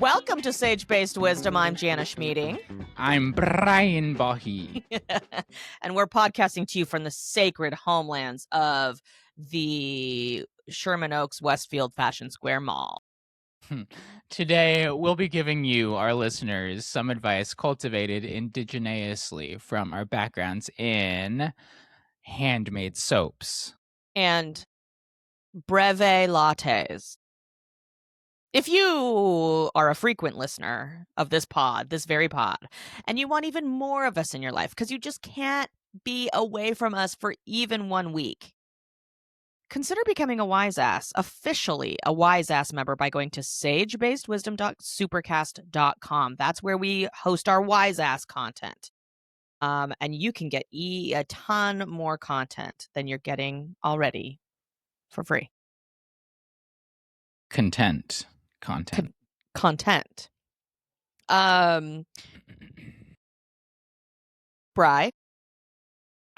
Welcome to Sage-Based Wisdom. I'm Jana Schmieding. I'm Brian Bahe. And we're podcasting to you from the sacred homelands of the Sherman Oaks Westfield Fashion Square Mall. Today, we'll be giving you, our listeners, some advice cultivated indigenously from our backgrounds in handmade soaps and breve lattes. If you are a frequent listener of this very pod, and you want even more of us in your life because you just can't be away from us for even 1 week, consider becoming a wise ass, officially a wise ass member, by going to sagebasedwisdom.supercast.com. That's where we host our wise ass content. And you can get a ton more content than you're getting already for free. Content. Bri,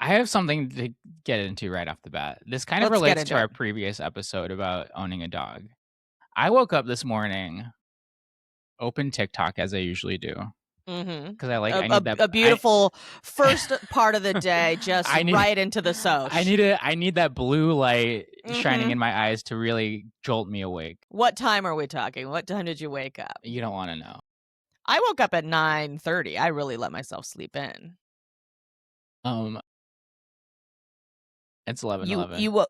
I have something to get into right off the bat. This kind of relates to our previous episode about owning a dog. I woke up this morning, opened TikTok as I usually do. Because I need that a beautiful first part of the day, just right into the soch. I need that blue light shining in my eyes to really jolt me awake. What time are we talking? What time did you wake up? You don't want to know. I woke up at 9:30. I really let myself sleep in. It's 11:11. You woke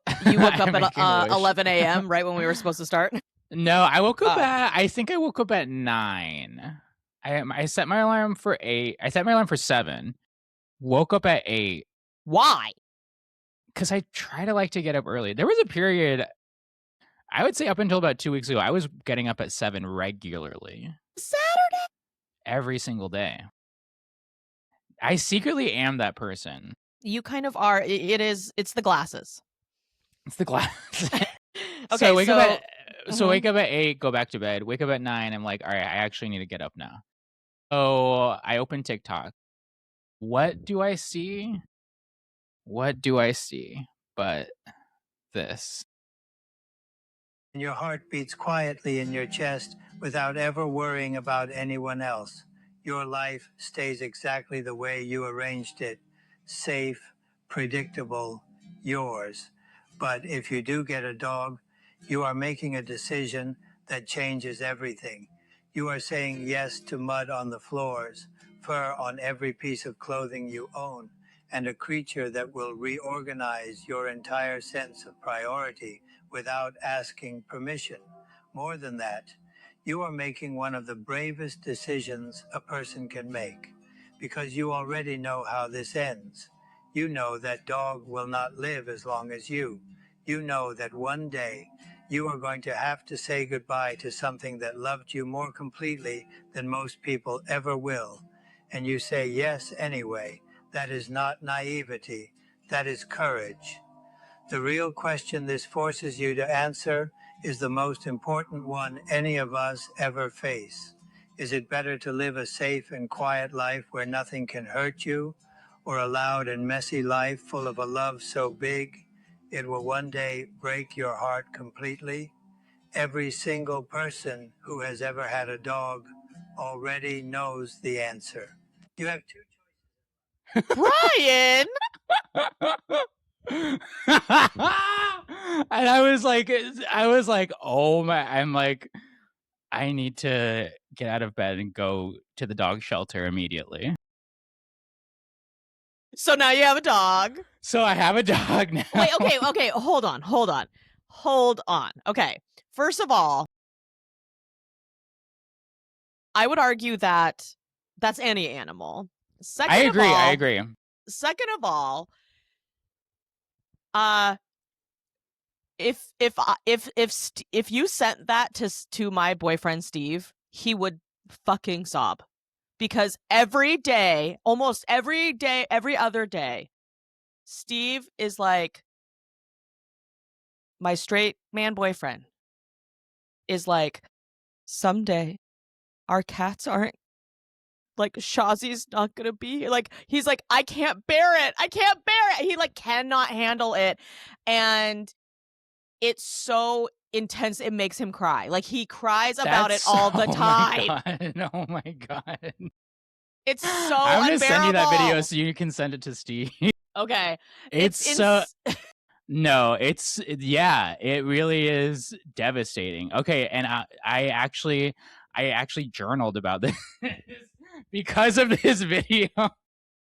up at 11 a.m. right when we were supposed to start? No, I woke up I think I woke up at 9. I set my alarm for 8. I set my alarm for 7. Woke up at 8. Why? Because I try to get up early. There was a period, I would say up until about 2 weeks ago, I was getting up at 7 regularly. Saturday? Every single day. I secretly am that person. You kind of are. It's the glasses. It's the glasses. Okay, so wake up at 8, go back to bed. Wake up at 9. I'm like, all right, I actually need to get up now. So I open TikTok. What do I see? But this? Your heart beats quietly in your chest without ever worrying about anyone else. Your life stays exactly the way you arranged it. Safe, predictable, yours. But if you do get a dog, you are making a decision that changes everything. You are saying yes to mud on the floors, fur on every piece of clothing you own, and a creature that will reorganize your entire sense of priority without asking permission. More than that, you are making one of the bravest decisions a person can make, because you already know how this ends. You know that dog will not live as long as you. You know that one day you are going to have to say goodbye to something that loved you more completely than most people ever will. And you say yes anyway. That is not naivety. That is courage. The real question this forces you to answer is the most important one any of us ever face. Is it better to live a safe and quiet life where nothing can hurt you, or a loud and messy life full of a love so big it will one day break your heart completely? Every single person who has ever had a dog already knows the answer. You have two choices. Brian! And I was like, oh my, I'm like, I need to get out of bed and go to the dog shelter immediately. So now you have a dog. So I have a dog now. Wait, okay, hold on. Okay, first of all, I would argue that that's any animal. I agree. Second of all, if you sent that to my boyfriend Steve, he would fucking sob, because almost every other day, Steve is like, my straight man boyfriend is like, someday our cats aren't like Shazi's not gonna be like, he's like, I can't bear it. He like cannot handle it. And it's so intense, it makes him cry. Like he cries about it all the time. Oh my god. It's so I'm gonna unbearable. send you that video so you can send it to Steve. Okay. It's so no, it really is devastating. Okay, and I actually journaled about this because of this video.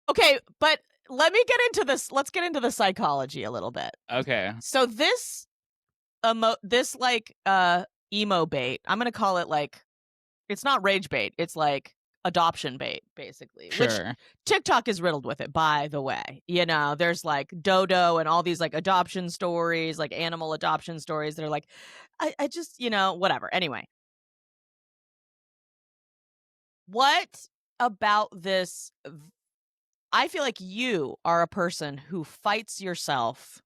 Okay, but let me get into this. Let's get into the psychology a little bit. Okay. So this like emo bait, I'm gonna call it like, it's not rage bait, it's like adoption bait, basically. Sure. Which TikTok is riddled with it, by the way. You know, there's like Dodo and all these like adoption stories, like animal adoption stories that are like, I just, you know, whatever. Anyway. What about this? I feel like you are a person who fights yourself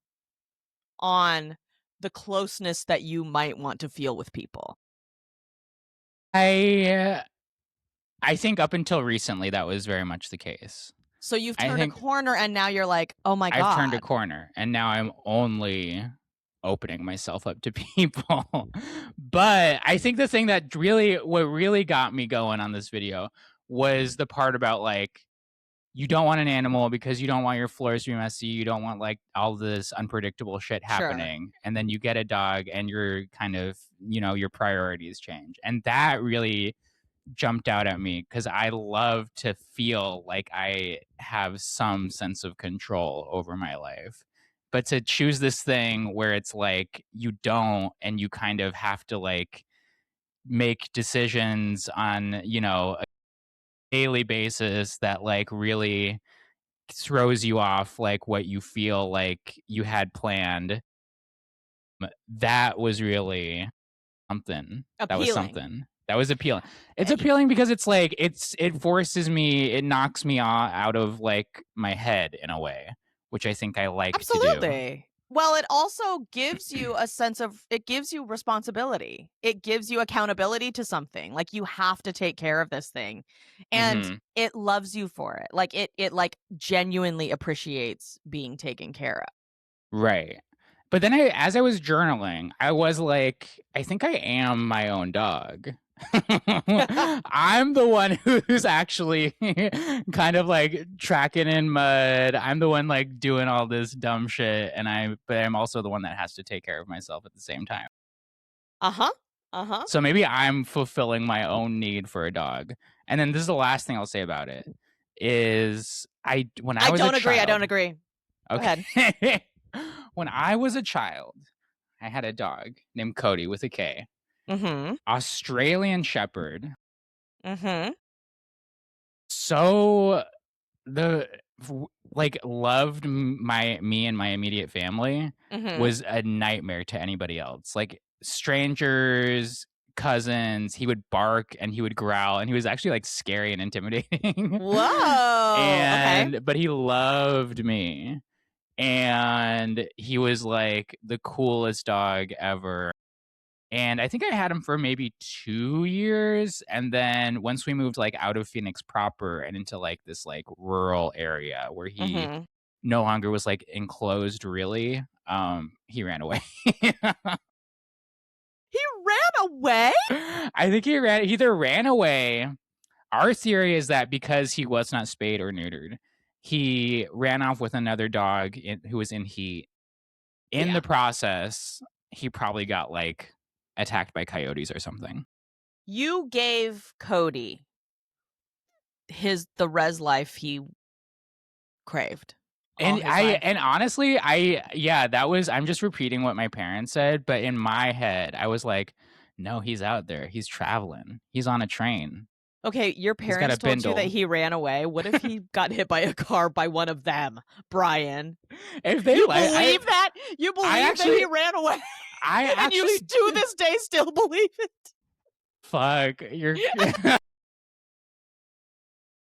on the closeness that you might want to feel with people. I think up until recently that was very much the case. So you've turned a corner and now you're like, oh my God. I've turned a corner and now I'm only opening myself up to people. But I think the thing that what really got me going on this video was the part about like, you don't want an animal because you don't want your floors to be messy. You don't want like all this unpredictable shit happening. Sure. And then you get a dog and you're kind of, you know, your priorities change. And that really jumped out at me because I love to feel like I have some sense of control over my life. But to choose this thing where it's like you don't, and you kind of have to like make decisions on, you know, a daily basis that like really throws you off like what you feel like you had planned. That was really something. Appealing. That was something. That was appealing. It's appealing because it's like it forces me, it knocks me out of like my head in a way, which I think I like to do. Absolutely. Well, it also gives you a sense of, it gives you responsibility. It gives you accountability to something. Like you have to take care of this thing. And it loves you for it. Like it like genuinely appreciates being taken care of. Right. But then as I was journaling, I was like, I think I am my own dog. I'm the one who's actually kind of like tracking in mud. I'm the one like doing all this dumb shit, but I'm also the one that has to take care of myself at the same time. So maybe I'm fulfilling my own need for a dog. And then this is the last thing I'll say about it is I don't agree. Okay. Go ahead. When I was a child, I had a dog named Cody with a K. Australian Shepherd. So loved me and my immediate family was a nightmare to anybody else. Like strangers, cousins, he would bark and he would growl and he was actually like scary and intimidating. Whoa. But he loved me. And he was like the coolest dog ever. And I think I had him for maybe 2 years. And then once we moved like out of Phoenix proper and into like this like rural area where he no longer was like enclosed really, he ran away. He ran away? I think he either ran away. Our theory is that because he was not spayed or neutered, he ran off with another dog who was in heat. In the process, he probably got like attacked by coyotes or something. You gave Cody the res life he craved. And honestly, I'm just repeating what my parents said, but in my head, I was like, no, he's out there. He's traveling. He's on a train. Okay, your parents told you that he ran away. What if he got hit by a car by one of them, Brian? If they believe that? You believe that he ran away? And you to this day still believe it? Fuck. You're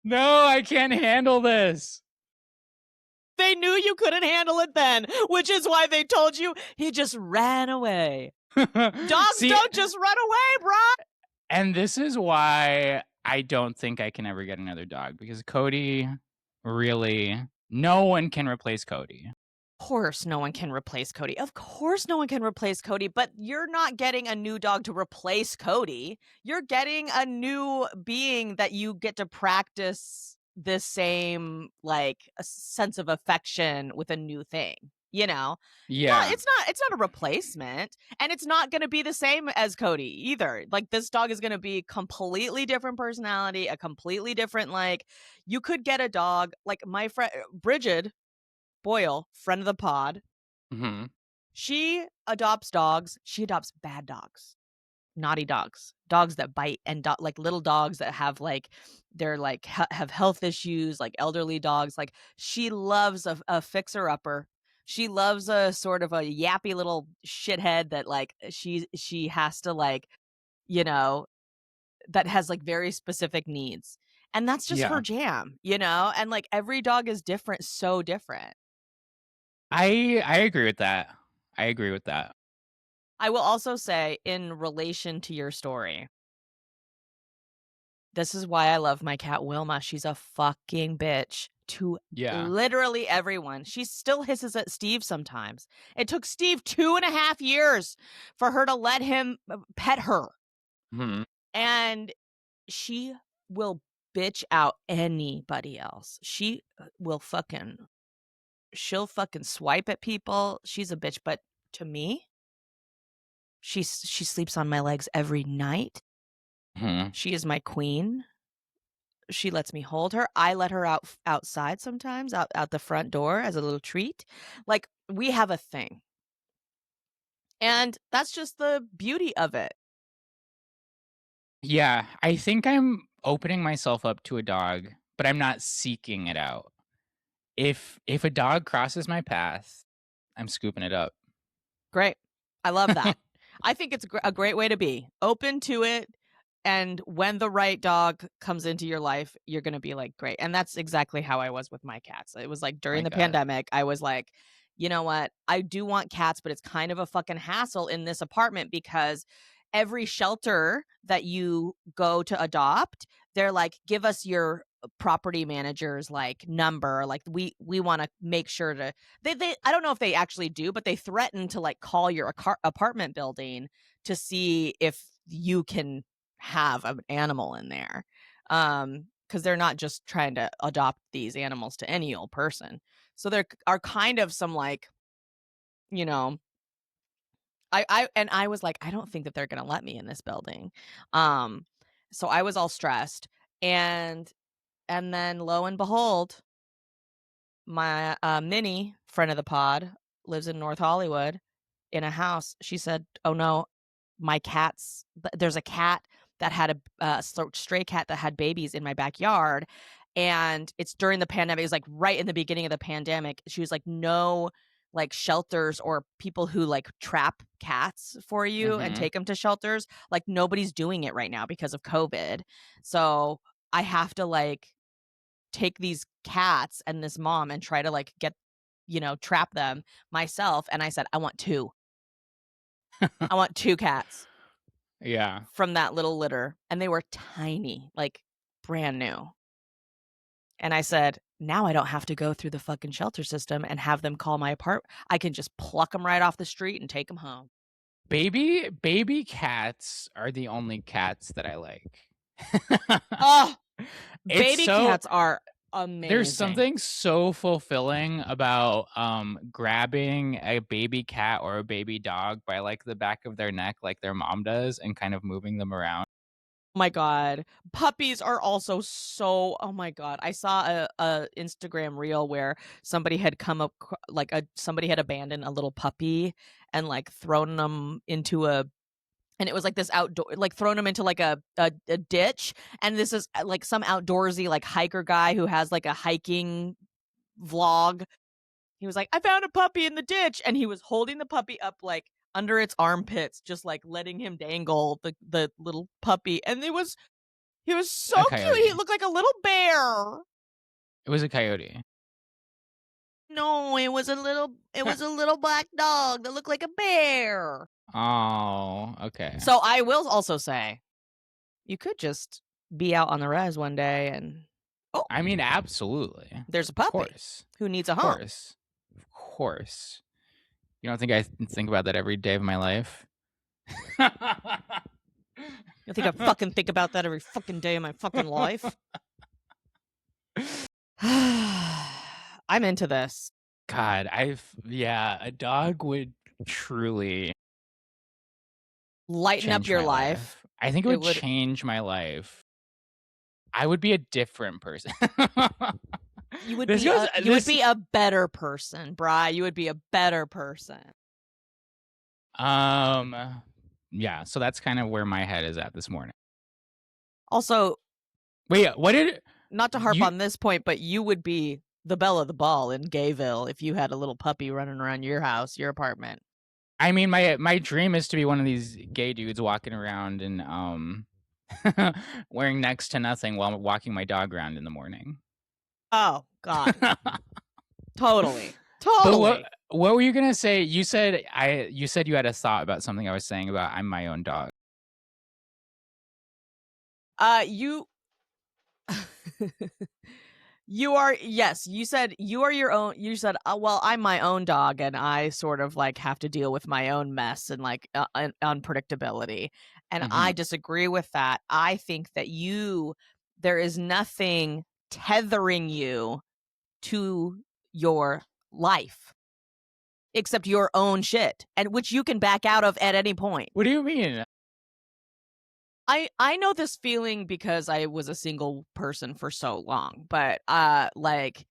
No, I can't handle this. They knew you couldn't handle it then, which is why they told you he just ran away. Dogs don't just run away, bro. And this is why I don't think I can ever get another dog because Cody really, no one can replace Cody. Of course no one can replace Cody. Of course no one can replace Cody, but you're not getting a new dog to replace Cody. You're getting a new being that you get to practice this same like a sense of affection with a new thing. You know? Yeah. It's not a replacement, and it's not going to be the same as Cody either. Like this dog is going to be completely different personality, a completely different like you could get a dog like my friend Bridget Boyle, friend of the pod. Mm-hmm. She adopts dogs. She adopts bad dogs, naughty dogs, dogs that bite, and like little dogs that have like they're like have health issues, like elderly dogs. Like she loves a fixer upper. She loves a sort of a yappy little shithead that like she has to like, you know, that has like very specific needs. And that's just her jam, you know? And like every dog is different, so different. I agree with that. I agree with that. I will also say, in relation to your story, this is why I love my cat Wilma. She's a fucking bitch to literally everyone. She still hisses at Steve sometimes. It took Steve 2.5 years for her to let him pet her. Mm-hmm. And she will bitch out anybody else. She will she'll fucking swipe at people. She's a bitch. But to me, she sleeps on my legs every night. Mm-hmm. She is my queen. She lets me hold her. I let her outside sometimes, out the front door as a little treat. Like we have a thing. And that's just the beauty of it. Yeah, I think I'm opening myself up to a dog, but I'm not seeking it out. If a dog crosses my path, I'm scooping it up. Great. I love that. I think it's a great way to be. Open to it. And when the right dog comes into your life, you're going to be like, great. And that's exactly how I was with my cats. It was like during the pandemic, I was like, you know what? I do want cats, but it's kind of a fucking hassle in this apartment because every shelter that you go to adopt, they're like, give us your property manager's like number. Like we want to make sure to they I don't know if they actually do, but they threaten to like call your apartment building to see if you can have an animal in there. Because they're not just trying to adopt these animals to any old person. So there are kind of some like, you know, I was like, I don't think that they're gonna let me in this building. So I was all stressed. And then lo and behold, my Minnie, friend of the pod, lives in North Hollywood in a house. She said, "Oh no, there's a cat that had a stray cat that had babies in my backyard, and it's during the pandemic. It was like right in the beginning of the pandemic. She was like, no, like shelters or people who like trap cats for you and take them to shelters. Like nobody's doing it right now because of COVID. So I have to like take these cats and this mom and try to like get, trap them myself. And I said, I want two. I want two cats. Yeah. From that little litter. And they were tiny, like brand new. And I said, now I don't have to go through the fucking shelter system and have them call my apartment. I can just pluck them right off the street and take them home. Baby cats are the only cats that I like. Oh, baby cats are amazing. There's something so fulfilling about grabbing a baby cat or a baby dog by like the back of their neck like their mom does and kind of moving them around. Oh my god, puppies are also so, oh my god, I saw a Instagram reel where somebody had come up like somebody had abandoned a little puppy and like thrown them into and it was like this outdoor, like thrown them into like a ditch. And this is like some outdoorsy like hiker guy who has like a hiking vlog. He was like, I found a puppy in the ditch, and he was holding the puppy up like under its armpits, just like letting him dangle the little puppy. And he was so cute. He looked like a little bear. It was a coyote. No, it was a little black dog that looked like a bear. Oh, okay. So I will also say, you could just be out on the res one day and I mean, absolutely. There's a puppy. Of course. Who needs a home. Of course. You don't think I think about that every day of my life? You think I fucking think about that every fucking day of my fucking life? I'm into this. God, a dog would truly lighten up your life. I think it would change my life. I would be a different person. You would be a better person, Bri. You would be a better person. Yeah, so that's kind of where my head is at this morning. Also, wait, what did not to harp on this point, but you would be the belle of the ball in Gayville if you had a little puppy running around your house, your apartment. I mean, my dream is to be one of these gay dudes walking around and wearing next to nothing while walking my dog around in the morning. Oh God. Totally. But what were you gonna say? You said you had a thought about something I was saying about I'm my own dog. You are, yes, you said you are your own. You said, well, I'm my own dog and I sort of like have to deal with my own mess and like unpredictability. And I disagree with that. I think that there is nothing tethering you to your life except your own shit, and which you can back out of at any point. What do you mean? I know this feeling because I was a single person for so long, but like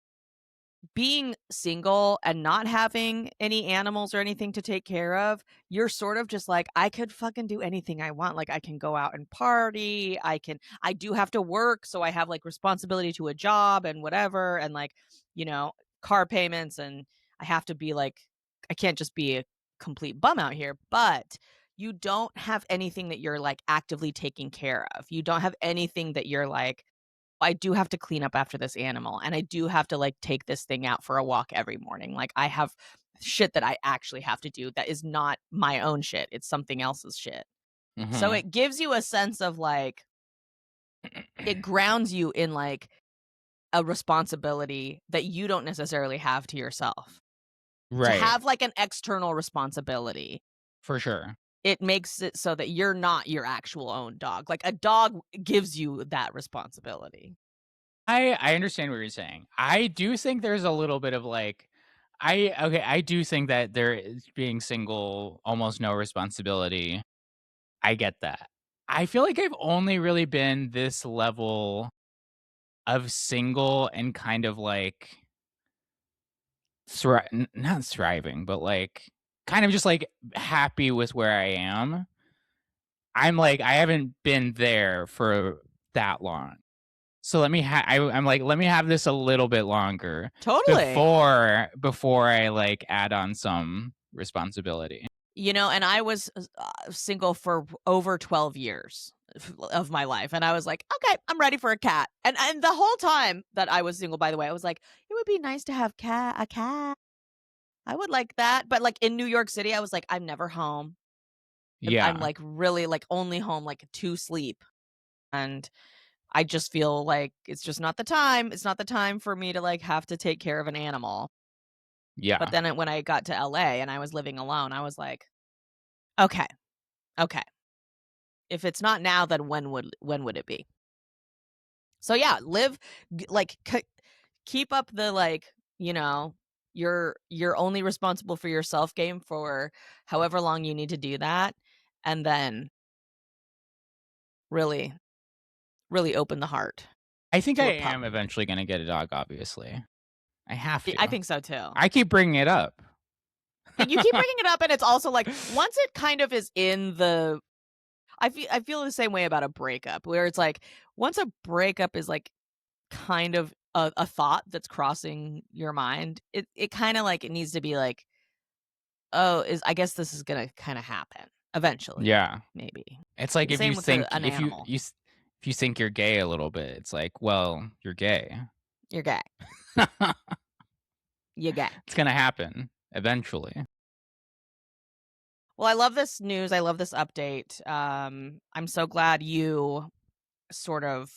being single and not having any animals or anything to take care of, you're sort of just like, I could fucking do anything I want. Like I can go out and party. I do have to work, so I have like responsibility to a job and whatever, and like, car payments, and I have to be like, I can't just be a complete bum out here, but you don't have anything that you're like actively taking care of. You don't have anything that you're like, I do have to clean up after this animal, and I do have to like take this thing out for a walk every morning. Like I have shit that I actually have to do that is not my own shit. It's something else's shit. So it gives you a sense of like, it grounds you in like a responsibility that you don't necessarily have to yourself. Right. To have like an external responsibility. For sure. It makes it so that you're not your actual own dog. Like a dog gives you that responsibility. I understand what you're saying. I do think there's a little bit of like, I do think that there is being single, almost no responsibility. I get that. I feel like I've only really been this level of single and kind of like not thriving, but like kind of just like happy with where I am. I'm like, I haven't been there for that long. So let me let me have this a little bit longer. Totally. Before I like add on some responsibility. And I was single for over 12 years of my life. And I was like, okay, I'm ready for a cat. And the whole time that I was single, by the way, I was like, it would be nice to have a cat. I would like that. But like in New York City, I was like, I'm never home. Yeah. I'm like really like only home like to sleep. And I just feel like it's just not the time. It's not the time for me to like have to take care of an animal. Yeah. But then when I got to LA and I was living alone, I was like, okay. If it's not now, then when would it be? So yeah, keep up the like, you're only responsible for yourself game for however long you need to do that, and then really, really open the heart. I think I am eventually going to get a dog. Obviously, I have to. I think so too. I keep bringing it up. You keep bringing it up, and it's also like once it kind of is in the. I feel the same way about a breakup, where it's like once a breakup is like kind of a thought that's crossing your mind, it kind of like it needs to be like, oh, I guess this is gonna kind of happen eventually. Yeah, maybe. It's like if you think if you think you're gay a little bit, it's like, well, you're gay. You're gay. You're gay. It's gonna happen eventually. Well, I love this news. I love this update. I'm so glad you sort of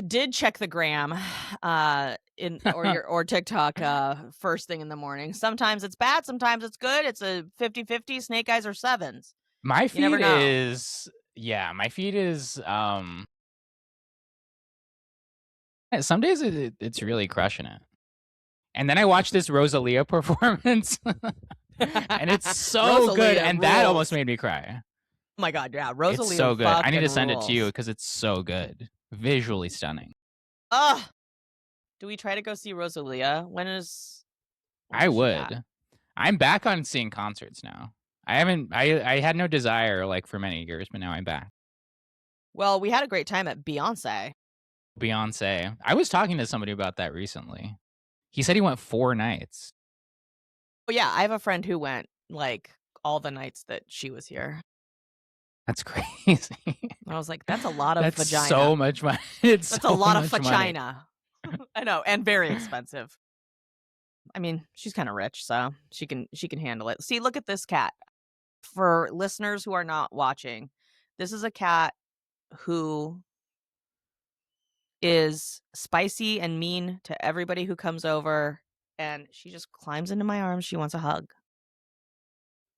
did check the gram or TikTok first thing in the morning. Sometimes it's bad, sometimes it's good. It's a 50-50, snake eyes or sevens. My You never feed know. is my feed is some days it's really crushing it. And then I watched this Rosalia performance and it's so Rosalia good, and rules. that almost made me cry. Oh my god, yeah, Rosalia it's so good. I need to send rules. it to you because it's so good, visually stunning. Do we try to go see Rosalia? I would. I'm back on seeing concerts now. I had no desire like for many years, but now I'm back. Well, we had a great time at Beyonce. I was talking to somebody about that recently. He said he went 4 nights. Oh yeah, I have a friend who went like all the nights that she was here. That's crazy. I was like, that's a lot of that's vagina. So much money. That's a lot of vagina. I know, and very expensive. I mean, she's kind of rich, so she can handle it. See, look at this cat. For listeners who are not watching, this is a cat who is spicy and mean to everybody who comes over, and she just climbs into my arms. She wants a hug.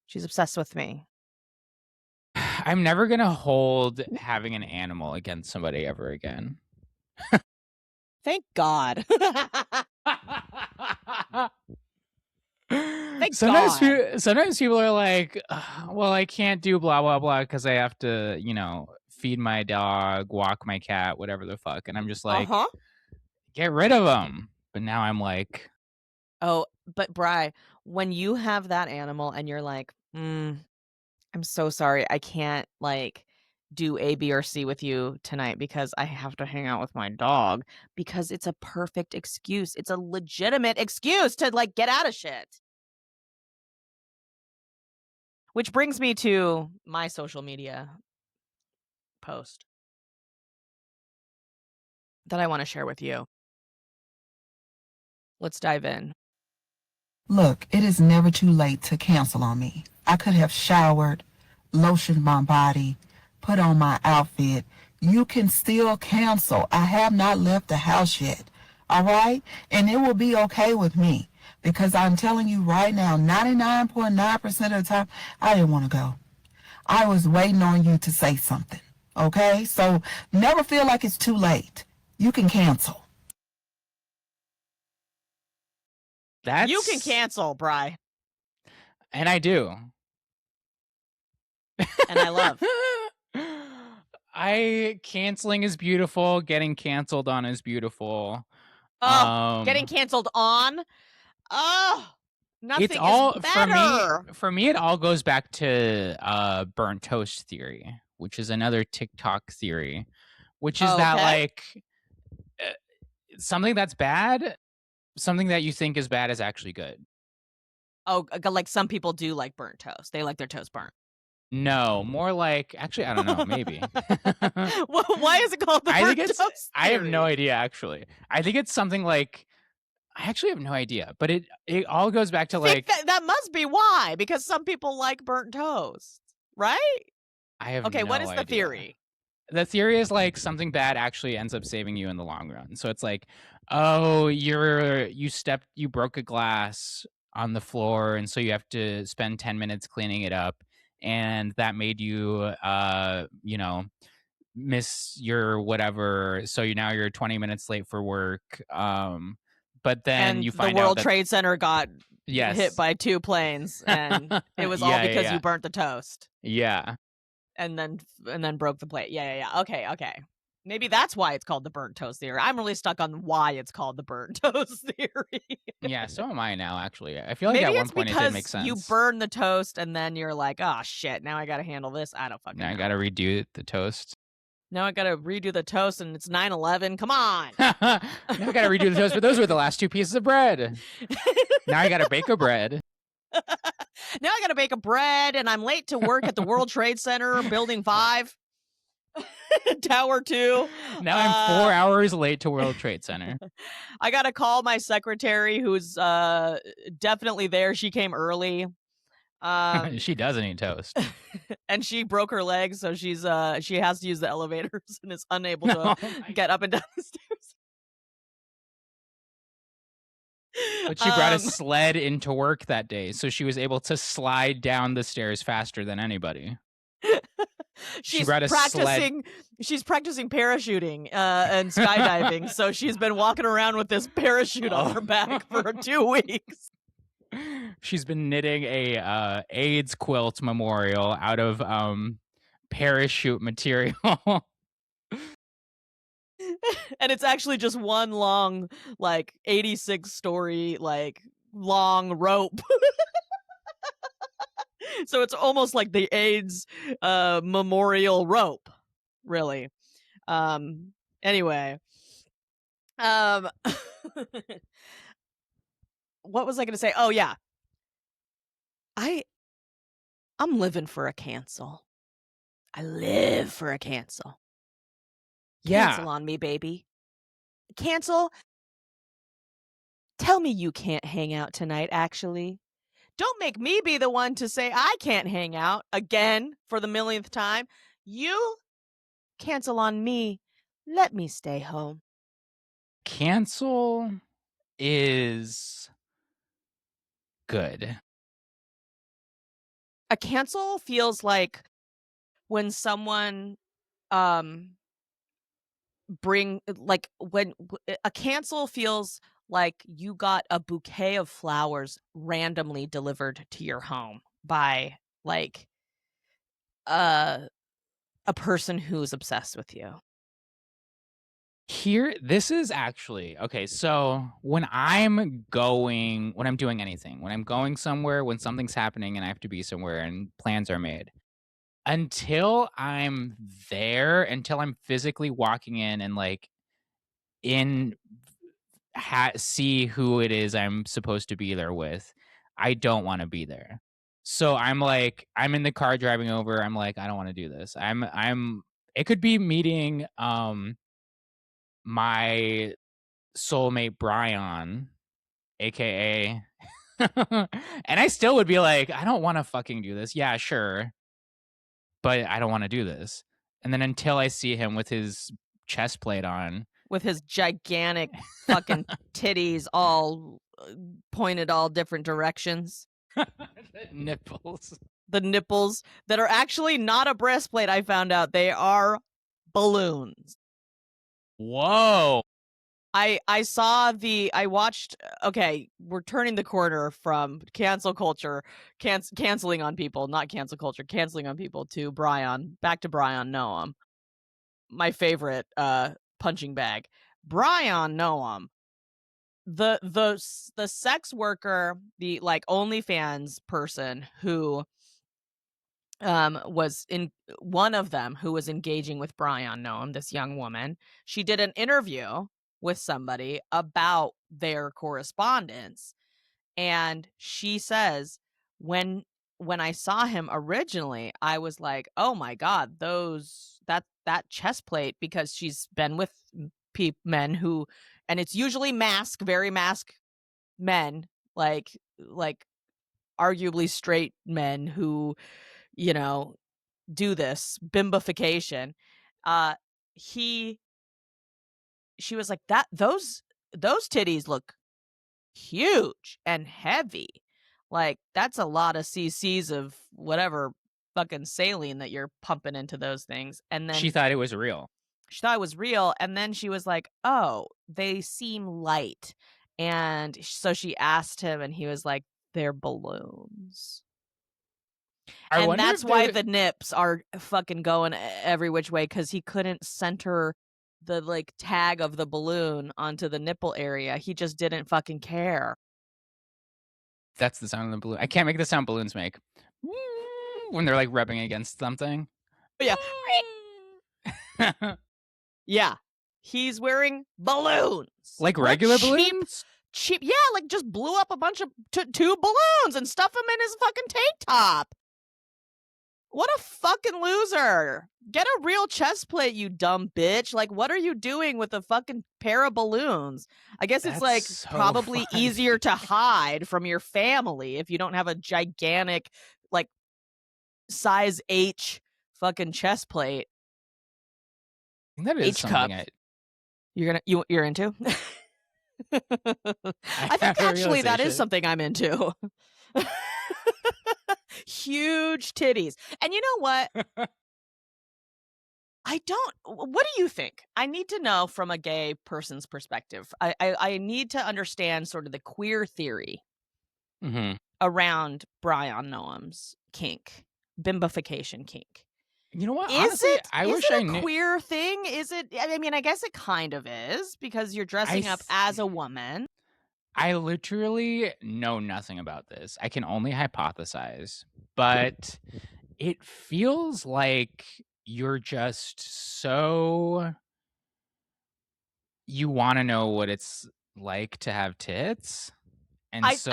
She's obsessed with me. I'm never going to hold having an animal against somebody ever again. Thank God. Sometimes people are like, well, I can't do blah, blah, blah because I have to, feed my dog, walk my cat, whatever the fuck. And I'm just like, get rid of them. But now I'm like, oh, but Bri, when you have that animal and you're like, I'm so sorry, I can't like do A, B, or C with you tonight because I have to hang out with my dog, because it's a perfect excuse. It's a legitimate excuse to like get out of shit. Which brings me to my social media post that I want to share with you. Let's dive in. Look, it is never too late to cancel on me. I could have showered, lotioned my body, put on my outfit. You can still cancel. I have not left the house yet. All right? And it will be okay with me, because I'm telling you right now, 99.9% of the time, I didn't want to go. I was waiting on you to say something. Okay? So never feel like it's too late. You can cancel. You can cancel, Bri. And I do. And I love. Canceling is beautiful. Getting canceled on is beautiful. Getting canceled on? Nothing is better. For me, it all goes back to burnt toast theory, which is another TikTok theory, which is that like something that's bad, something that you think is bad is actually good. Oh, like some people do like burnt toast. They like their toast burnt. No, more like, actually, I don't know, maybe. Why is it called the burnt toast theory? I have no idea, actually. I think it's something like, I actually have no idea, but it all goes back to like... That must be why, because some people like burnt toast, right? I have Okay, what is the theory? The theory is like something bad actually ends up saving you in the long run. So it's like, oh, you broke a glass on the floor, and so you have to spend 10 minutes cleaning it up, and that made you miss your whatever, so now you're 20 minutes late for work, but then you find out the World Trade Center got hit by 2 planes, and it was all because you burnt the toast. Yeah. And then broke the plate. Yeah. Okay. Maybe that's why it's called the burnt toast theory. I'm really stuck on why it's called the burnt toast theory. Yeah, so am I now, actually. I feel like maybe at one point it did make sense. You burn the toast and then you're like, oh shit, now I gotta handle this. I don't fucking know. I gotta redo the toast. Now I gotta redo the toast and it's 9/11. Come on. Now I gotta redo the toast, but those were the last 2 pieces of bread. Now I gotta bake a bread. Now I gotta bake a bread, and I'm late to work at the World Trade Center, Building 5, Tower 2. Now I'm 4 hours late to World Trade Center. I gotta call my secretary, who's definitely there. She came early. She doesn't eat toast. And she broke her leg, so she has to use the elevators and is unable to get up and down the stairs. But she brought a sled into work that day, so she was able to slide down the stairs faster than anybody. She's practicing parachuting and skydiving, so she's been walking around with this parachute on her back for 2 weeks. She's been knitting a AIDS quilt memorial out of parachute material. And it's actually just one long, like 86-story, like long rope. So it's almost like the AIDS memorial rope, really. Anyway. What was I going to say? Oh, yeah. I'm living for a cancel. I live for a cancel. Yeah. Cancel on me, baby. Cancel. Tell me you can't hang out tonight, actually. Don't make me be the one to say I can't hang out again for the millionth time. You cancel on me. Let me stay home. Cancel is good. A cancel feels like when someone when a cancel feels like you got a bouquet of flowers randomly delivered to your home by like a person who's obsessed with you. This is actually okay. So when I'm doing anything, when I'm going somewhere, when something's happening and I have to be somewhere and plans are made, until I'm there, until I'm physically walking in and like see who it is I'm supposed to be there with, I don't want to be there. So I'm in the car driving over. I'm like, I don't want to do this. It could be meeting my soulmate Brian, aka and I still would be like, I don't want to fucking do this. Yeah, sure. But I don't want to do this. And then until I see him with his chest plate on, with his gigantic fucking titties all pointed all different directions. The nipples that are actually not a breastplate, I found out. They are balloons. Whoa. I watched, okay, we're turning the corner from cancel culture, canceling on people, not cancel culture, canceling on people, to Brian, back to Brian Noam. My favorite punching bag. Brian Noam. The sex worker, the like OnlyFans person who was in one of them who was engaging with Brian Noam, this young woman. She did an interview with somebody about their correspondence, and she says when I saw him originally, I was like, oh my god, that chest plate, because she's been with men who, and it's usually very masked men, like arguably straight men who, you know, do this bimbification. She was like, that those titties look huge and heavy. Like, that's a lot of cc's of whatever fucking saline that you're pumping into those things. And then she thought it was real. And then she was like, oh, they seem light. And so she asked him, and he was like, they're balloons. And that's why the nips are fucking going every which way, because he couldn't center the like tag of the balloon onto the nipple area. He just didn't fucking care. That's the sound of the balloon. I can't make the sound balloons make when they're like rubbing against something. Yeah. Yeah. He's wearing balloons. Like regular balloons? Cheap. Yeah, like just blew up a bunch of two balloons and stuffed them in his fucking tank top. What a fucking loser. Get a real chest plate, you dumb bitch. Like, what are you doing with a fucking pair of balloons? I guess it's like so probably funny. easier to hide from your family if you don't have a gigantic, like, size H fucking chest plate. I think that is H cup. something You're into? I think actually that is something I'm into. Huge titties. And you know what? What do you think? I need to know from a gay person's perspective. I need to understand sort of the queer theory around Brian Noam's kink, bimbification kink. You know what? Honestly, I wish I knew. Is it a queer thing? Is it? I mean, I guess it kind of is because you're dressing up as a woman. I literally know nothing about this. I can only hypothesize, but it feels like you're just so you want to know what it's like to have tits. And it's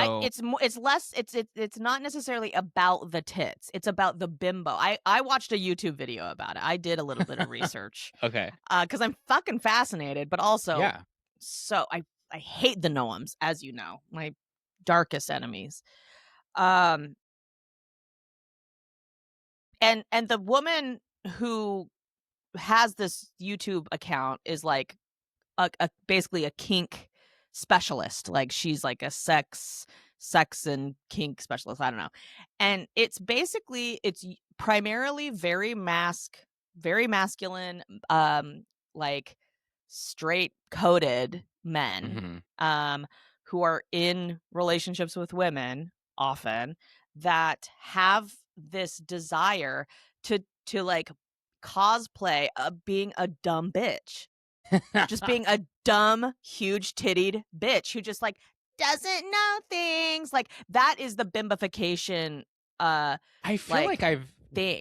not necessarily about the tits. It's about the bimbo. I watched a YouTube video about it. I did a little bit of research. Okay. Because I'm fucking fascinated, but also, yeah. So I hate the Noams, as you know, my darkest enemies. And the woman who has this YouTube account is like basically a kink specialist. Like she's like a sex and kink specialist. I don't know. And it's primarily very masculine, like straight coded men, who are in relationships with women often that have this desire to like cosplay being a dumb bitch. Just being a dumb, huge tittied bitch who just like doesn't know things. Like that is the bimbification. I feel like I've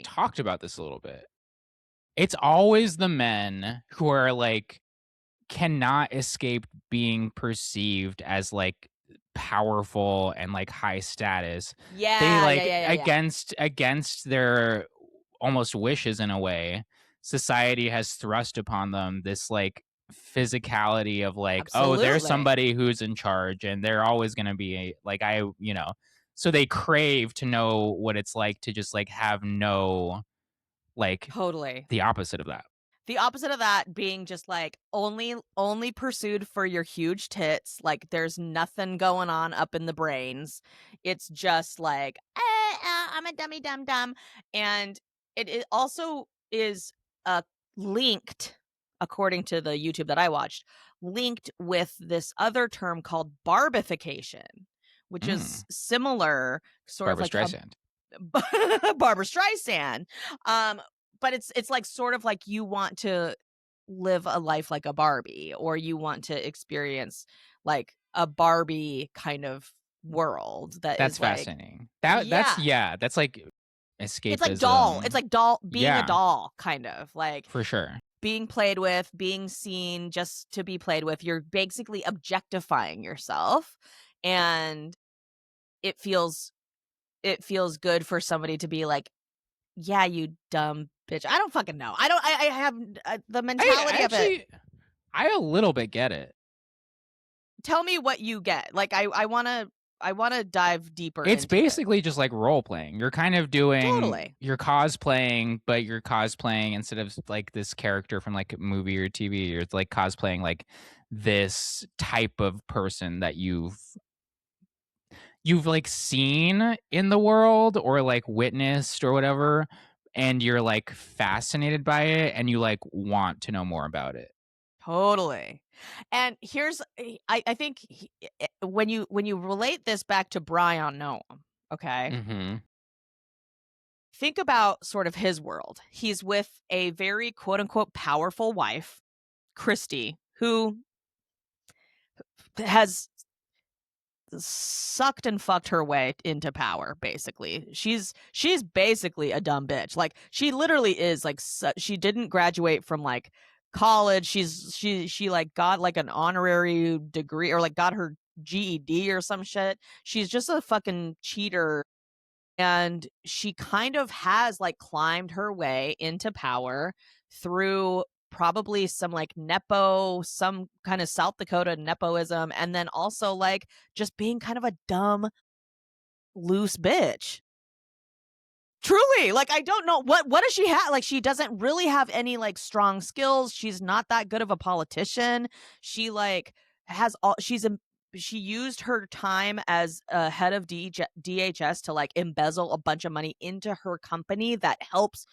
talked about this a little bit. It's always the men who are like cannot escape being perceived as like powerful and like high status. Against their almost wishes in a way. Society has thrust upon them this like physicality of like, Absolutely. Oh, there's somebody who's in charge and they're always going to be like, so they crave to know what it's like to just like have no, like totally the opposite of that. The opposite of that being just like only pursued for your huge tits. Like there's nothing going on up in the brains. It's just like, I'm a dummy dum dum. And it also is linked, according to the YouTube that I watched, linked with this other term called barbification, which is similar, sort Barbara of like Streisand. Barbara Streisand. But it's like sort of like you want to live a life like a Barbie, or you want to experience like a Barbie kind of world. That's fascinating. That's like escapism. It's like being a doll, kind of like for sure. Being played with, being seen just to be played with. You're basically objectifying yourself, and it feels good for somebody to be like, yeah, you dumb bitch. I don't fucking know. I have the mentality of it. I a little bit get it. Tell me what you get. Like I want to dive deeper. It's basically just like role playing. You're kind of doing you're cosplaying, but you're cosplaying instead of like this character from like a movie or TV. You're like cosplaying like this type of person that you've like seen in the world or like witnessed or whatever, and you're like fascinated by it and you like want to know more about it. Totally. And here's I think when you relate this back to Brian Noam, okay? Think about sort of his world. He's with a very quote unquote powerful wife, Christy, who has sucked and fucked her way into power. Basically, she's basically a dumb bitch. Like she literally is. Like she didn't graduate from like college. She like got like an honorary degree or like got her GED or some shit. She's just a fucking cheater And she kind of has like climbed her way into power through probably some like some kind of South Dakota nepoism, and then also like just being kind of a dumb, loose bitch. Truly, like, I don't know what does she have? Like, she doesn't really have any like strong skills. She's not that good of a politician. She like has all she used her time as a head of DHS to like embezzle a bunch of money into her company that helps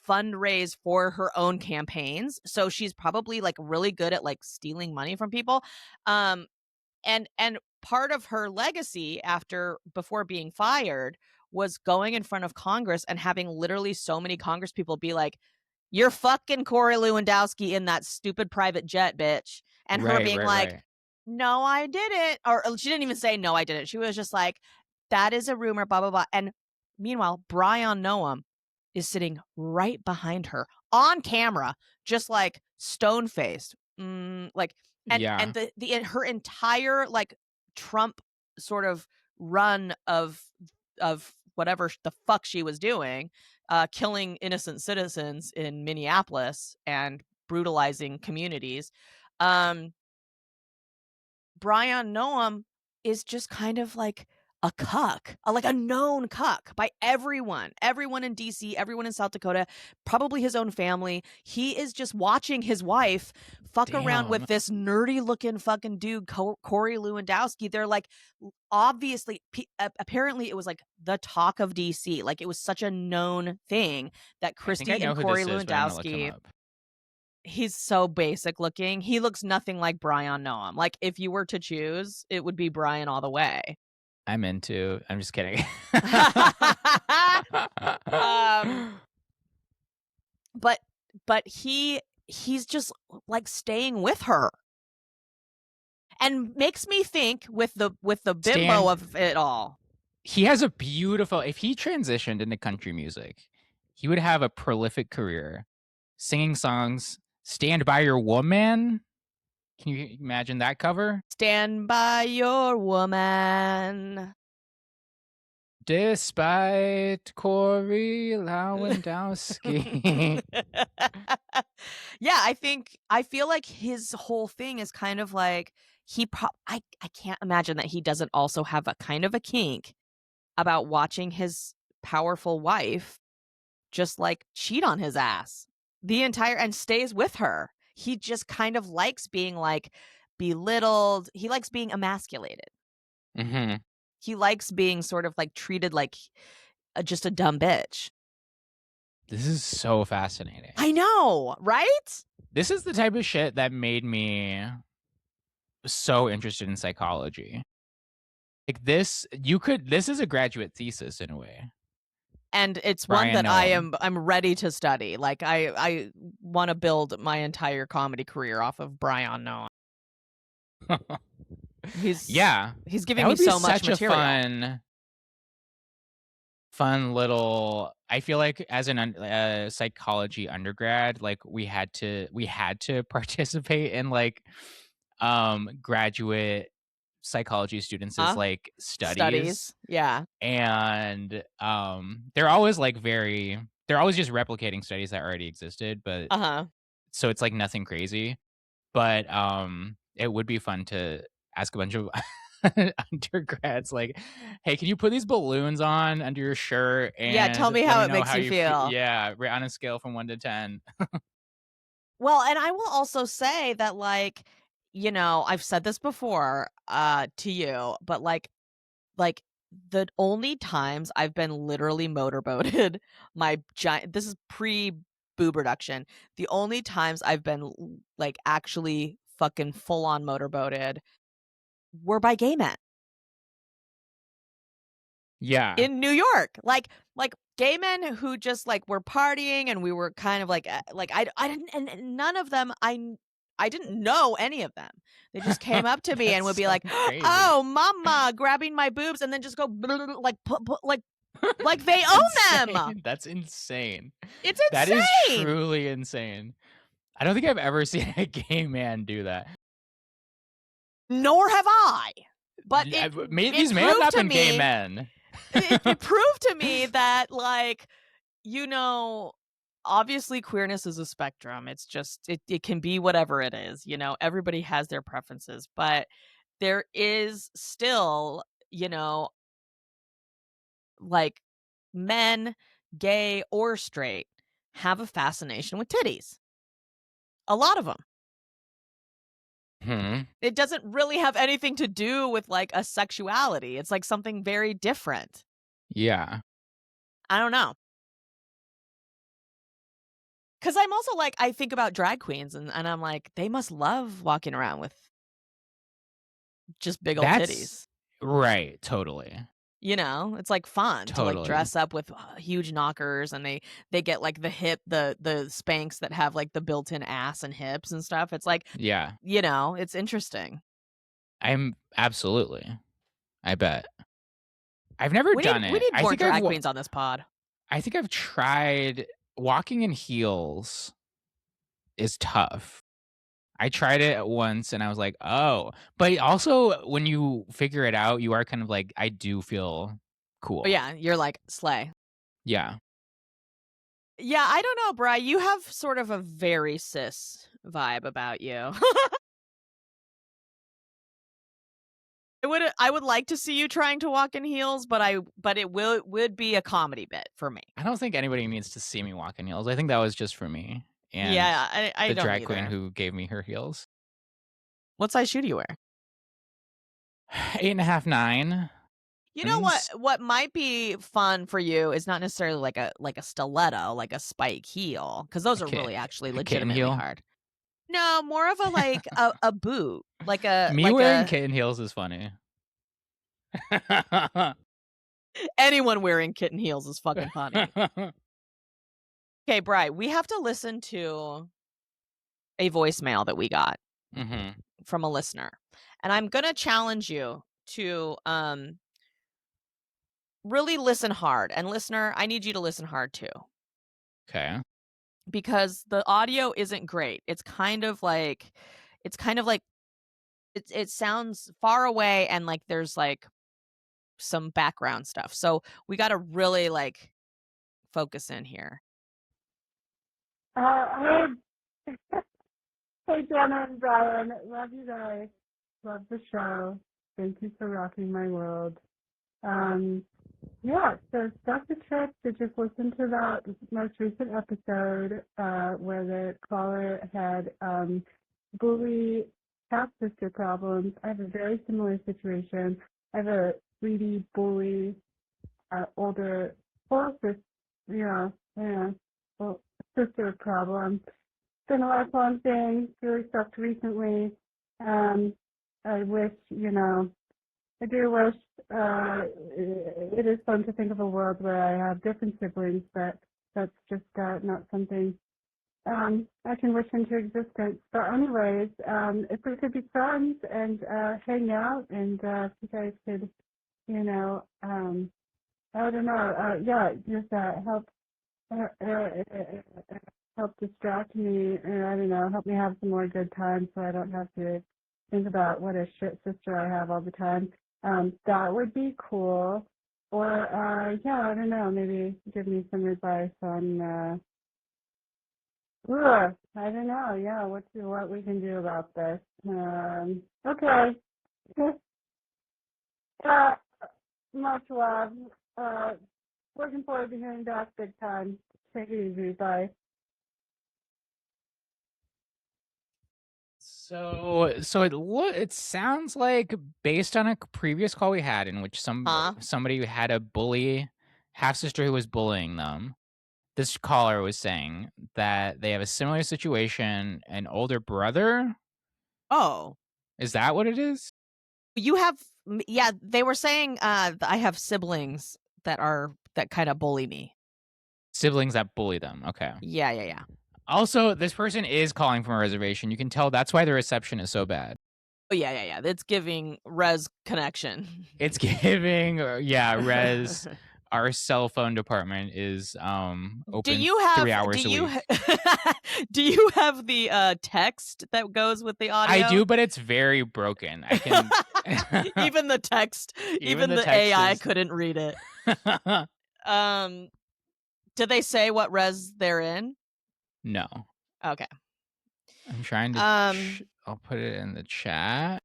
fundraise for her own campaigns. So she's probably like really good at like stealing money from people. And part of her legacy before being fired was going in front of Congress and having literally so many Congress people be like, "You're fucking Corey Lewandowski in that stupid private jet, bitch." And her being like, "No, I didn't." Or she didn't even say, "No, I didn't." She was just like, "That is a rumor, blah, blah, blah." And meanwhile, Brian Noam is sitting right behind her on camera, just like stone-faced. Like, and her entire like Trump sort of run of whatever the fuck she was doing, killing innocent citizens in Minneapolis and brutalizing communities. Brian Noam is just kind of like a cuck, like a known cuck by everyone in DC, everyone in South Dakota, probably his own family. He is just watching his wife fuck around with this nerdy looking fucking dude, Corey Lewandowski. They're like, obviously, apparently it was like the talk of DC. Like, it was such a known thing that Christy and Corey Lewandowski. He's so basic looking. He looks nothing like Brian Noam. Like, if you were to choose, it would be Brian all the way. I'm just kidding. But he's just like staying with her, and makes me think with the bimbo of it all. He has a beautiful. If he transitioned into country music, he would have a prolific career, singing songs. Stand by Your Woman. Can you imagine that cover? Stand by your woman. Despite Corey Lewandowski. Yeah, I feel like his whole thing is kind of like I can't imagine that he doesn't also have a kind of a kink about watching his powerful wife just like cheat on his ass and stays with her. He just kind of likes being like belittled. He likes being emasculated. Mm-hmm. He likes being sort of like treated like just a dumb bitch. This is so fascinating. I know, right? This is the type of shit that made me so interested in psychology. Like this is a graduate thesis in a way. And it's Brian one that I'm ready to study. Like I want to build my entire comedy career off of Brian Noam. He's giving me so much material. A fun little. I feel like as a psychology undergrad, like we had to participate in like graduate psychology students' like studies. Yeah. And they're always just replicating studies that already existed, but so it's like nothing crazy. But it would be fun to ask a bunch of undergrads like, hey, can you put these balloons on under your shirt and tell me how it makes you feel. Yeah, on a scale from 1 to 10. Well, and I will also say that, like, you know, I've said this before to you, but like the only times I've been literally motorboated, this is pre-boob reduction. The only times I've been like actually fucking full on motorboated were by gay men. Yeah. In New York. Like gay men who just like were partying, and we were kind of like I didn't, and none of them I didn't know any of them. They just came up to me and would be like, crazy. "Oh, mama," grabbing my boobs, and then just go like they own them. That's insane. It's insane. That is truly insane. I don't think I've ever seen a gay man do that. Nor have I. But these may have not been gay men. it proved to me that, like, obviously queerness is a spectrum. It's just, it can be whatever it is, everybody has their preferences, but there is still, like, men, gay or straight, have a fascination with titties. A lot of them. It doesn't really have anything to do with, like, a sexuality. It's like something very different. Yeah. I don't know. Because I'm also like, I think about drag queens and I'm like, they must love walking around with just big old titties. Right. Totally. It's like fun to like dress up with huge knockers, and they get like the Spanx that have like the built-in ass and hips and stuff. It's like, yeah, it's interesting. Absolutely. I bet. I've never done it. We need more drag queens on this pod. I think I've tried walking in heels. Is tough. I tried it once and I was like, oh, but also when you figure it out, you are kind of like, I do feel cool. Oh, yeah, you're like, slay. Yeah. Yeah, I don't know, Bri. You have sort of a very cis vibe about you. I would like to see you trying to walk in heels, but it would be a comedy bit for me. I don't think anybody needs to see me walk in heels. I think that was just for me. And yeah, I the don't drag either. queen who gave me her heels. What size shoe do you wear? 8.5, 9. You know what might be fun for you is not necessarily like a stiletto, like a spike heel, because those are really actually legitimately hard. No, more of a boot, like a me wearing kitten heels is funny. Anyone wearing kitten heels is fucking funny. Okay, Bri, we have to listen to a voicemail that we got from a listener, and I'm gonna challenge you to really listen hard. And listener, I need you to listen hard too. Okay. Because the audio isn't great. It sounds far away, and like there's like some background stuff. So we got to really like focus in here. Hey, Jana and Brian, love you guys. Love the show. Thank you for rocking my world. Yeah, so Dr. Tripp, did just listen to that most recent episode where the caller had bully half-sister problems. I have a very similar situation. I have a 3D bully older sister, sister problem. It's been a lifelong thing, really sucked recently. I wish, I do wish it is fun to think of a world where I have different siblings, but that's just not something I can wish into existence. But anyways, if we could be friends and hang out, and if you guys could, I don't know, just help distract me, and I don't know, help me have some more good times so I don't have to think about what a shit sister I have all the time. That would be cool. Or, I don't know, maybe give me some advice on, I don't know, what we can do about this. Okay. Much love. Looking forward to hearing back big time. Take it easy. Bye. So it sounds like, based on a previous call we had in which somebody had a bully half-sister who was bullying them, this caller was saying that they have a similar situation, an older brother. Oh. Is that what it is? You have, they were saying I have siblings that kind of bully me. Siblings that bully them. Okay. Yeah. Also, this person is calling from a reservation. You can tell that's why the reception is so bad. Oh, yeah. It's giving res connection. It's giving, res. Our cell phone department is open 3 hours a week. Do you have the text that goes with the audio? I do, but it's very broken. I can Even the text, even the text AI is... couldn't read it. Did they say what res they're in? No. Okay. I'm trying to... I'll put it in the chat.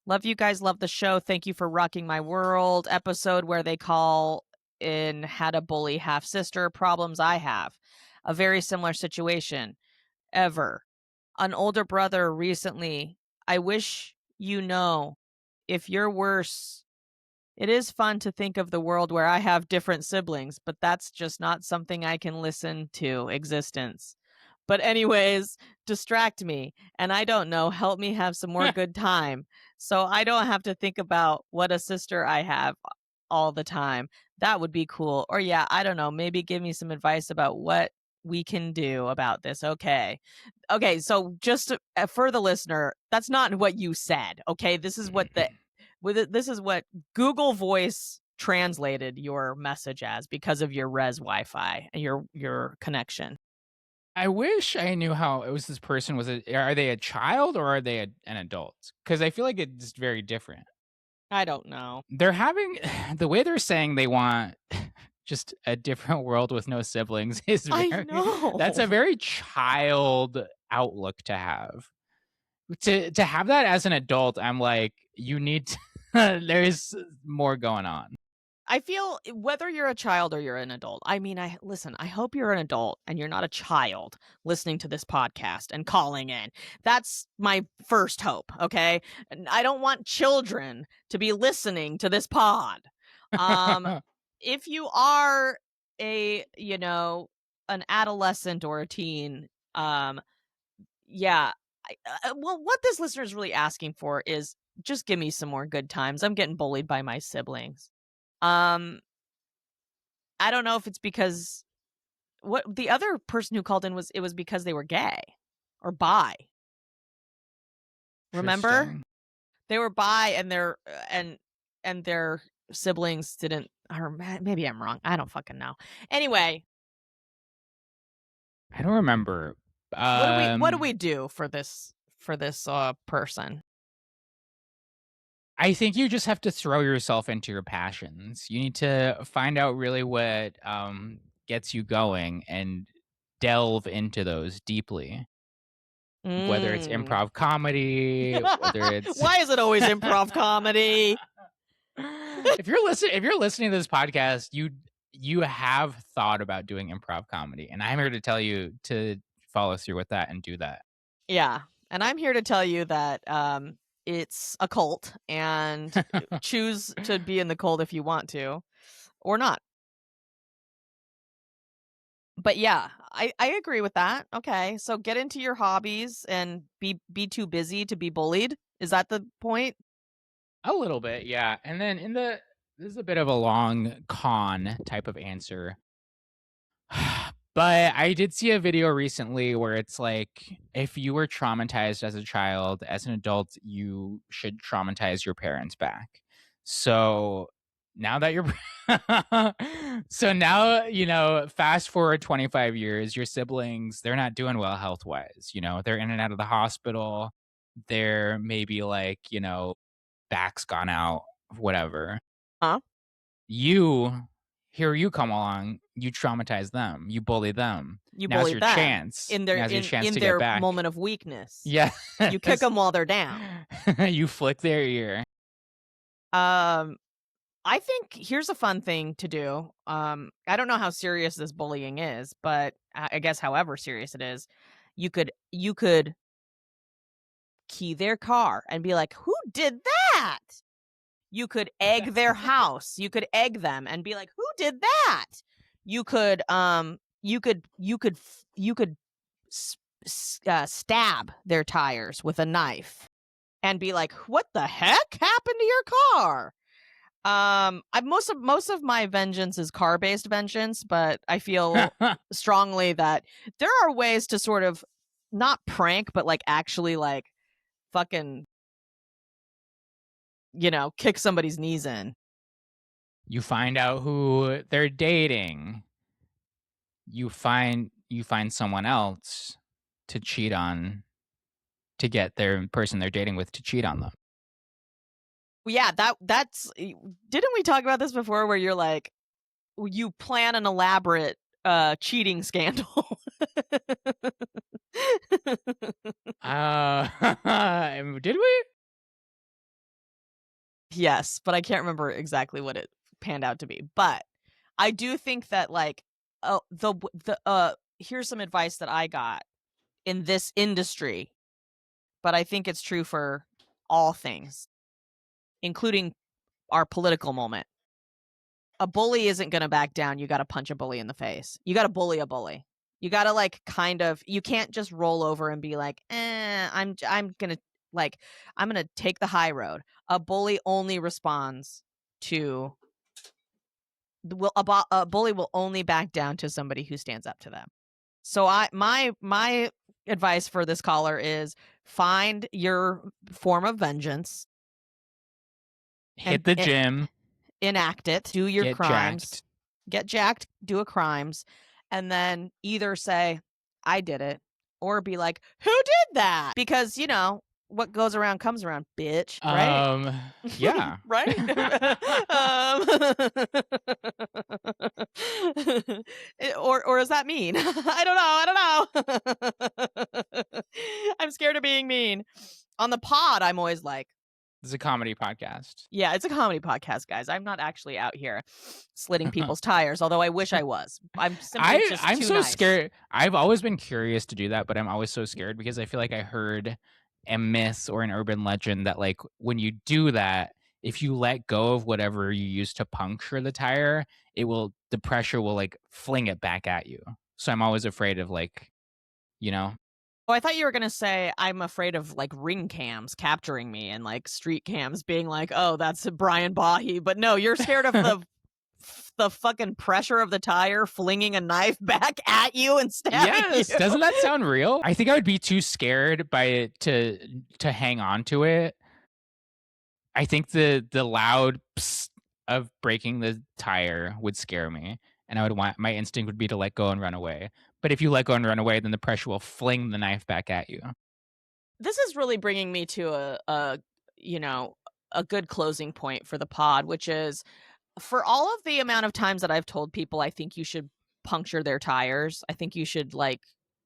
Love you guys. Love the show. Thank you for rocking my world. Episode where they call in Had a Bully Half Sister. Problems I have. A very similar situation. Ever. An older brother recently. I wish you know if you're worse. It is fun to think of the world where I have different siblings, but that's just not something I can listen to existence. But anyways, distract me, and I don't know, help me have some more good time, so I don't have to think about what a sister I have all the time. That would be cool. Or yeah, I don't know, maybe give me some advice about what we can do about this. Okay, so just for the listener, that's not what you said. Okay, this is what this is what Google Voice translated your message as because of your res Wi-Fi and your connection. I wish I knew how it was. This person was are they a child or are they an adult? Because I feel like it's very different. I don't know. They're having the way they're saying they want just a different world with no siblings is very, I know. That's a very child outlook to have. To have that as an adult, I'm like, you need to, there's more going on. I feel whether you're a child or you're an adult. I mean, I hope you're an adult and you're not a child listening to this podcast and calling in. That's my first hope, okay? And I don't want children to be listening to this pod. If you are an adolescent or a teen, yeah, well, what this listener is really asking for is just give me some more good times. I'm getting bullied by my siblings. I don't know if it's because what the other person who called in was because they were gay or bi. Remember? They were bi and their siblings didn't, or maybe I'm wrong. I don't fucking know. Anyway, I don't remember. What do we do for this person? I think you just have to throw yourself into your passions. You need to find out really what gets you going and delve into those deeply. Whether it's improv comedy, whether it's why is it always improv comedy? If you're listening to this podcast, you have thought about doing improv comedy, and I'm here to tell you to follow through with that and do that. Yeah, and I'm here to tell you that it's a cult, and choose to be in the cult if you want to, or not. But yeah, I agree with that. Okay, so get into your hobbies and be too busy to be bullied. Is that the point? A little bit, yeah. And then this is a bit of a long con type of answer. But I did see a video recently where it's like, if you were traumatized as a child, as an adult, you should traumatize your parents back. So now that you're fast forward 25 years, your siblings, they're not doing well health-wise. They're in and out of the hospital. They're maybe like, back's gone out, whatever. Here you come along, you traumatize them, you bully them. Now's your chance. In their moment of weakness. Yeah. You kick them while they're down. You flick their ear. I think here's a fun thing to do. I don't know how serious this bullying is, but I guess however serious it is, you could key their car and be like, "Who did that?" You could egg their house. You could egg them and be like, "Who did that?" You could stab their tires with a knife and be like, "What the heck happened to your car?" Most of my vengeance is car-based vengeance, but I feel strongly that there are ways to sort of not prank, but like actually like fucking kick somebody's knees in. You find out who they're dating. You find someone else to cheat on, to get their person they're dating with to cheat on them. Yeah, that's didn't we talk about this before where you're like you plan an elaborate cheating scandal? Did we? Yes, but I can't remember exactly what it panned out to be. But I do think that like here's some advice that I got in this industry, but I think it's true for all things, including our political moment. A bully isn't going to back down. You got to punch a bully in the face. You got to bully a bully. You got to like you can't just roll over and be like, I'm going to take the high road. A bully only responds to a bully will only back down to somebody who stands up to them. So my advice for this caller is find your form of vengeance. Hit the gym. Enact it. Do your get crimes. Jacked. Get jacked. Do a crimes. And then either say, I did it. Or be like, who did that? Because, what goes around comes around, bitch. Right? Yeah. Right? Or is that mean? I don't know. I'm scared of being mean. On the pod, I'm always like, this is a comedy podcast. Yeah, it's a comedy podcast, guys. I'm not actually out here slitting people's tires, although I wish I was. I'm so nice. Scared. I've always been curious to do that, but I'm always so scared because I feel like I heard a myth or an urban legend that like when you do that, if you let go of whatever you use to puncture the tire, the pressure will like fling it back at you. So I'm always afraid of like, Oh, I thought you were going to say I'm afraid of like ring cams capturing me and like street cams being like, oh, that's Brian Bahe. But no, you're scared of the fucking pressure of the tire flinging a knife back at you and stabbing you. Doesn't that sound real? I think I would be too scared by it to hang on to it. I think the loud psst of breaking the tire would scare me. And my instinct would be to let go and run away. But if you let go and run away, then the pressure will fling the knife back at you. This is really bringing me to a good closing point for the pod, which is for all of the amount of times that I've told people I think you should puncture their tires. I think you should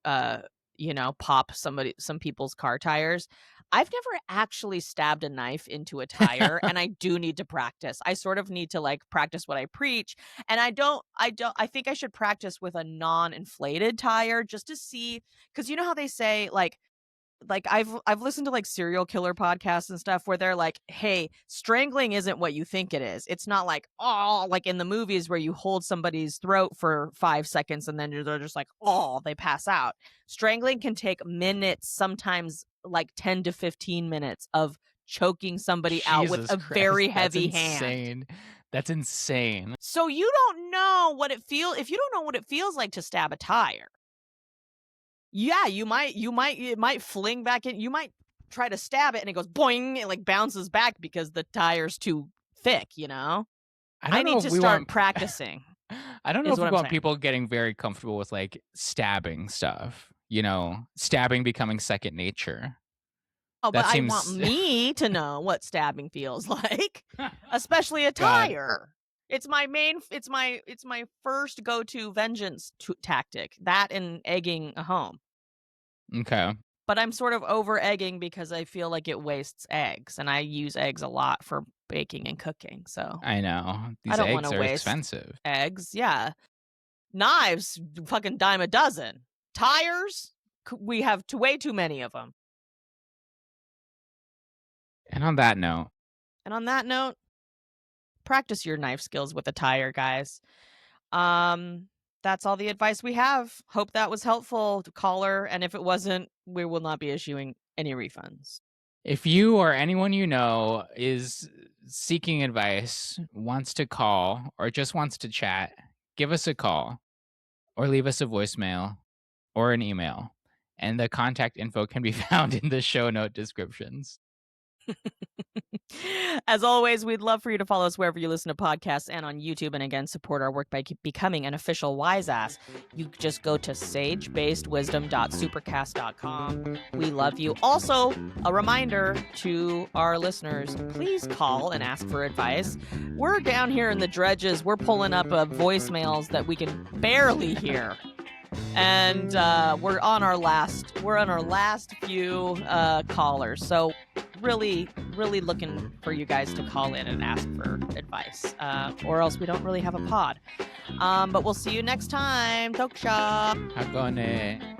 pop some people's car tires. I've never actually stabbed a knife into a tire and I do need to practice. I sort of need to like practice what I preach. And I think I should practice with a non-inflated tire just to see, because you know how they say like I've listened to like serial killer podcasts and stuff where they're like, hey, strangling isn't what you think it is. It's not like, oh, like in the movies where you hold somebody's throat for 5 seconds and then they're just like, oh, they pass out. Strangling can take minutes, sometimes like 10 to 15 minutes of choking somebody out with a very heavy hand. That's insane. So you don't know what it feels if you don't know what it feels like to stab a tire. Yeah, it might fling back in. You might try to stab it and it goes boing, it like bounces back because the tire's too thick, I need to start practicing. I don't know if we want people getting very comfortable with like stabbing stuff, stabbing becoming second nature. Oh, but I want me to know what stabbing feels like, especially a tire. God. It's my first go-to vengeance tactic, that and egging a home. Okay. But I'm sort of over egging because I feel like it wastes eggs, and I use eggs a lot for baking and cooking. So I know these eggs are expensive. Eggs, yeah. Knives, fucking dime a dozen. Tires, we have way too many of them. And on that note, practice your knife skills with a tire, guys. That's all the advice we have. Hope that was helpful, caller. And if it wasn't, we will not be issuing any refunds. If you or anyone you know is seeking advice, wants to call, or just wants to chat, give us a call or leave us a voicemail or an email. And the contact info can be found in the show note descriptions. As always, we'd love for you to follow us wherever you listen to podcasts and on YouTube. And again, support our work by becoming an official Wise Ass. You just go to sagebasedwisdom.supercast.com. We love you. Also, a reminder to our listeners, please call and ask for advice. We're down here in the dredges. We're pulling up voicemails that we can barely hear. And we're on our last few callers. So really looking for you guys to call in and ask for advice, or else we don't really have a pod. But we'll see you next time. Toksha. Hagone.